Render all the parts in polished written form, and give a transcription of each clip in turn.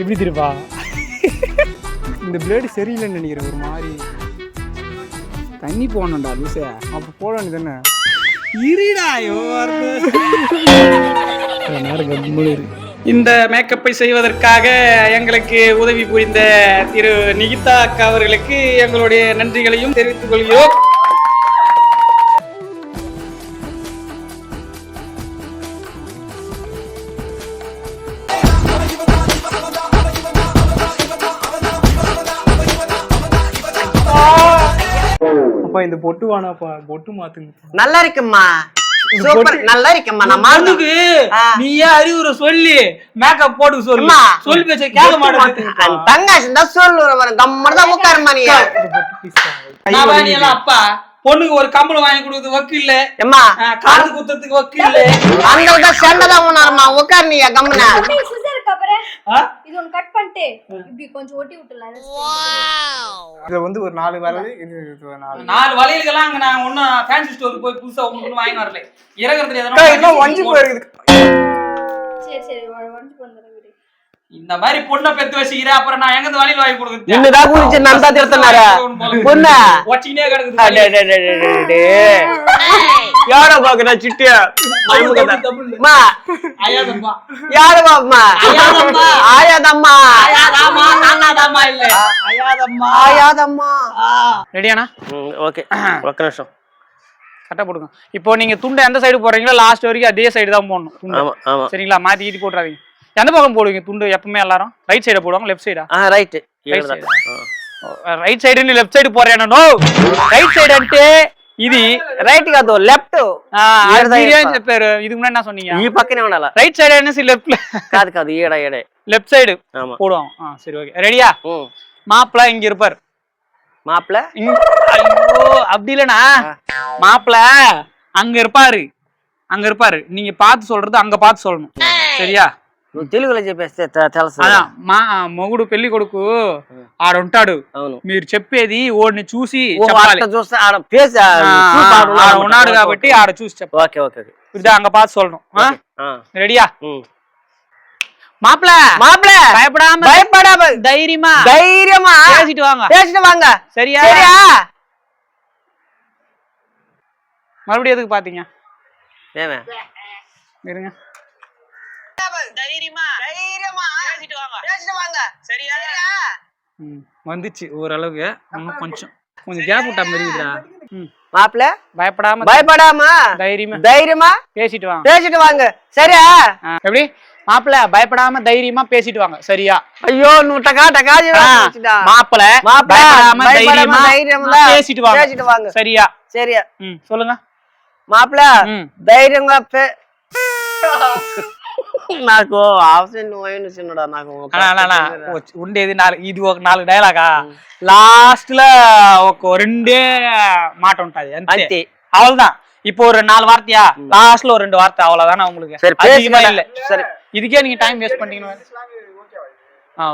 எப்படி திருப்பா இந்த பிளேடு சரியில்லைன்னு நினைக்கிறேன். ஒரு மாதிரி தண்ணி போகணும்டா லூசே. அப்போ போட வேண்டியது தானே. இருடா இந்த மேக்கப்பை செய்வதற்காக எங்களுக்கு உதவி புரிந்த திரு நிகிதா அக்கா அவர்களுக்கு எங்களுடைய நன்றிகளையும் தெரிவித்துக் கொள்கிறோம். அப்பா இந்த பொட்டு வானாப்பா, பொட்டு மாத்துங்க. நல்லா இருக்கும்மா, சூப்பர், நல்லா இருக்கும்மா. நான் மாத்துக்கு நீயே அறிவுரை சொல்லி மேக்கப் போட்டு சொல்லு. சொல்லி பேச கேட்க மாட்டேன். தங்காசி தான் சொல்லுறேன். கம்மன் தான் உட்காருமா நீ. எல்லாம் அப்பா பொண்ணுக்கு ஒரு கம்பளம் வாங்கி கொடுக்குறது வக்கு இல்ல, காது குத்துறதுக்கு வக்கு இல்ல. அந்த சண்டைதான் உணரமா. உட்காரு நீ கம்மனா. இது ஒன்னு கட் பண்ணிட்டு இப்படி கொஞ்சம் ஒட்டி விட்டுலாம். இது வந்து ஒரு 4 வரது. இது 4 வளையல்களா அங்க நான் ஒண்ணும் ஃபேன்சி ஸ்டோருக்கு போய் புதுசா ஒண்ணு வாங்கி வரல. இறங்குறதுல இன்னும் வஞ்சி போயிருக்குது. சரி சரி வஞ்சி போறேன். இந்த மாதிரி பொண்ணை பெத்து வச்சிக்கிறேன். அப்புறம் நான் எங்க வழியில் வாங்கி கொடுக்குறது? இன்னதான் குளிச்சு நல்லா திருத்தனாரா பொண்ணா ஒச்சினே கிடக்குது. யார பாக்குறா சிட்டியா மா ஐயாதம்மா யார பாப்பமா ஐயாதம்மா ஆயாதம்மா ஐயாதம்மா நானாதம்மா இல்ல ஐயாதம்மா ஆயாதம்மா. ரெடியானா? ஓகே ஒரு நிமிஷம் கரெக்டா போடுங்க. இப்போ நீங்க துண்டை எந்த சைடு போடுறீங்களோ லாஸ்ட் வரைக்கும் அதே சைடு தான் போடணும். ஆமா ஆமா சரிங்களா? மாத்தி ஈட்டி போட்டுறாதீங்க. எந்த பக்கம் போடுவீங்க துண்டு எப்பவுமே? எல்லாரும் ரைட் சைடு போடுவாங்க, லெஃப்ட் சைடா? Right right side left side போறேன். நோ ரைட் சைடு అంటే ఇది ரைட் காது லெஃப்ட். பேரு இதுக்கு முன்னாடி என்ன சொன்னீங்க? ఈ పక్కనే ఉండాల. ரைட் சைடு என்ன லெஃப்ட்ல காது காது ஏடா ஏடா லெஃப்ட் சைடு ஆமா போடுவாங்க. சரி ஓகே ரெடியா? மாப்ள இங்க இருப்பார். மாப்ள ஐயோ அப்படி இல்லனா, மாப்ள அங்க இருப்பாரு. அங்க இருப்பாரு. நீங்க பார்த்து சொல்றது அங்க பார்த்து சொல்லணும். சரியா? నువ్వు తెలుగులో చెప్పేస్తే తెలుసు. మా మొగుడు పెళ్లి కొడుకు ఆడుంటాడు. మీరు చెప్పేది ఓడిని చూసి ఉన్నాడు కాబట్టి ఆడ చూసి చెప్పాలి. அங்க பார்த்து சொல்லணும். ரெடியா? மாப்பிள மாப்பிள பயப்படாம பயப்படாம தைரியமா தைரியமா பேசிட்டு வாங்க. சரியா? மறுபடியும் எதுக்கு பாத்தீங்க? இருங்க. வந்துச்சு ஓரளவுக்கு. கொஞ்சம் கேப் விட்டா மாதிரி இருக்குடா. மாப்பிள பயப்படாம பயப்படாம தைரியமா பேசிட்டு வாங்க. சரியா? எப்படி? மாப்பிள பயப்படாம தைரியமா பேசிட்டு வாங்க. சரியா? ஐயோ நூட்டக்கா டக்கா மாப்பிள பயப்படாம தைரியமா பேசிட்டு வாங்க. சரியா? சரியா சொல்லுங்க. மாப்பிள தைரியமா నాకు ఆప్షన్ చిన్నడా నాకు ఉండేది ఇది ఒక 4 డైలాగా. లాస్ట్ లో ఒక 2 మాట ఉంటది అంతే. அவ்வளவுதான். இப்போ ஒரு 4 வார்த்தையா, லாஸ்ட்ல ஒரு 2 வார்த்தை, அவ்வளவுதானே உங்களுக்கு? சரி இதுக்கே நீங்க டைம் வேஸ்ட் பண்ணீங்க.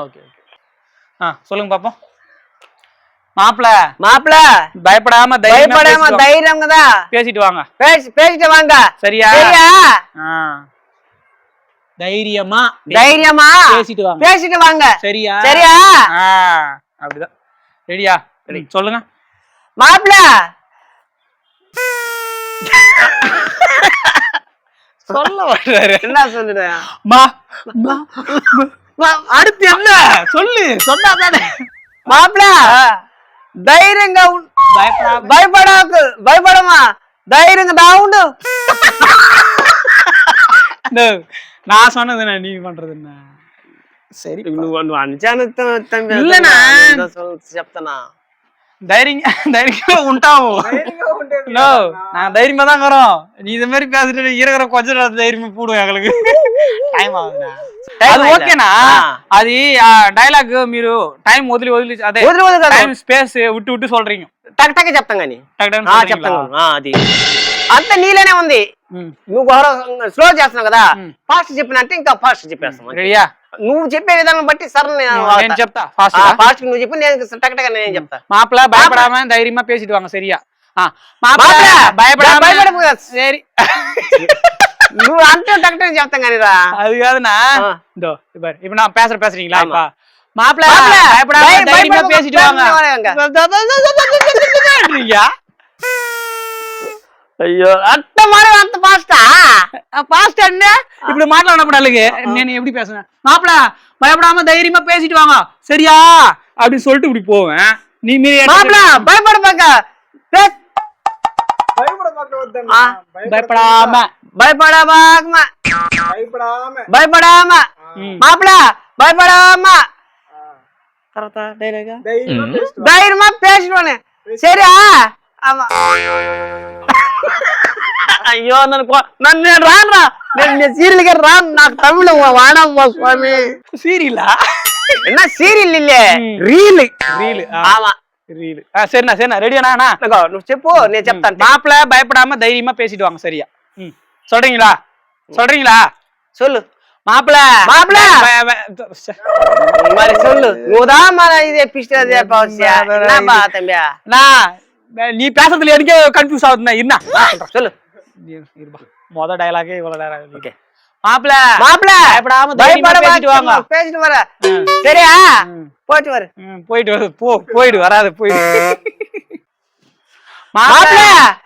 ஓகே ஓகே சொல்லுங்க பாப்போம். மாப்பிள மாப்பிள பயப்படாம தைரியமா தான் பேசிட்டு வாங்க. சரியா? தைரியமா பேசிட்டு வாங்க. சரியா? சரியா? அப்படிதான். ரெடியா? சொல்லுங்க. மாப்பிள சொல்ல வர்றாரு. என்ன சொல்லுறேன்? அடுத்து என்ன சொல்லு? சொன்னாதானே. மாப்பிள தைரியங்க பயப்படாமா தைரியங்க தான் உண்டு. நான் சொன்னது என்ன, நீ பண்றது என்ன? சரி నువ్వు అంచాను చెప్తానా? தைரியமா ఉంటాము. நான் தைரியமா தான் இருக்கிறோம். நீ இது மாதிரி பேசிட்டு இருக்கிற கொஞ்ச நேரம் தைரியமா போடுவோம். எங்களுக்கு டைம் ஆகுதுண்ணா. అది ఓకేనా? అది డైలాగ్ మీరు టైం వదిలి అదే టైం స్పేస్ విట్టు சொல்றீங்க. టక్ టక్ చెప్తాం గాని చెప్తాను. అది అంత నీలోనే ఉంది. నువ్వు స్లో చేస్తున్నావు కదా, ఫాస్ట్ చెప్పినంటే ఇంకా ఫాస్ట్ చెప్పేస్తాను. రెడీయా? నువ్వు చెప్పే విధానం బట్టి సరే నేను చెప్తా. ఫాస్ట్ నువ్వు చెప్పి నేను టక్ టక్ నేను చెప్తా. மாப்பிள பயப்படாம தைரியமா பேசிட்டு வாங்க. சரியா? மாப்பிள பயப்படாம சரி నువ్వు అంటే డాక్టర్ చెప్తాం కానీ రా அது காதுண்ணா ஆ. இதோ இப்ப நான் பேசுறீங்களா ஆமா. இப்ப மாப்பிள மாப்பிள, பயப்படாம தைரியமா பயப்படாம பேசிட்டு வாங்க பேசிட்டு అయ్యో అంత మరి అంత ఫాస్టా பாஸ்ட் என்ன இப்படி மாட்டலாம்டாலுங்க நான் எப்படி பேசுறேன் மாப்பிள பயப்படாம தைரியமா பேசிட்டு வாங்க சரியா அப்படி சொல்லிட்டு இப்படி போவேன் நீ மீறி மாப்ள பயப்படமாக்க பயப்படாம பயப்படாம பயப்படாம மாப்ள பயப்படாம கரெக்டா டைலாக தைரியமா பேசிடுவானே சரியா ஆமா అయ్యో నన్ను రానురా నేను సీరియల్గా రాను నాకు తమిళ వాడమ్మా స్వామి சீரியலா என்ன సీరియల్ ఇల్లే రీల్ ரீல் ஆமா ரீல் சரிண்ணா ரெடியாண்ணா నువ్వు చెప్పు నేను చెప్తాను மாப்பிள பயப்படாம தைரியமா பேசிட்டு வாங்க சரியா சொல்றீங்களா சொல்லு மாப்பிள மாப்பிள మరి சொல்லு నువ్వుதான் మన ఇది ఎపిస్టల్ చెప్పవచ్చా என்னப்பா தம்பியா நீ பேசுறதுல எனக்கே கன்ஃபியூஸ் ஆகுதுண்ணா என்ன சொல்லு மொத டயலாகே இவ்வளவு நேரம் ஓகே மாப்பிள பயப்படாம தைரியமா பேசிட்டு வாங்க பேசிட்டு வர சரியா போயிட்டு வர போயிட்டு வர போயிடு வராது போயிடு மாப்பிள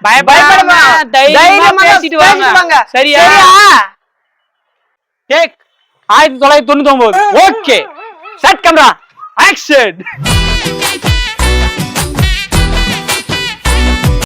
பயப்படாம தைரியமா பேசிட்டு வாங்க சரியா take 1999 okay set camera action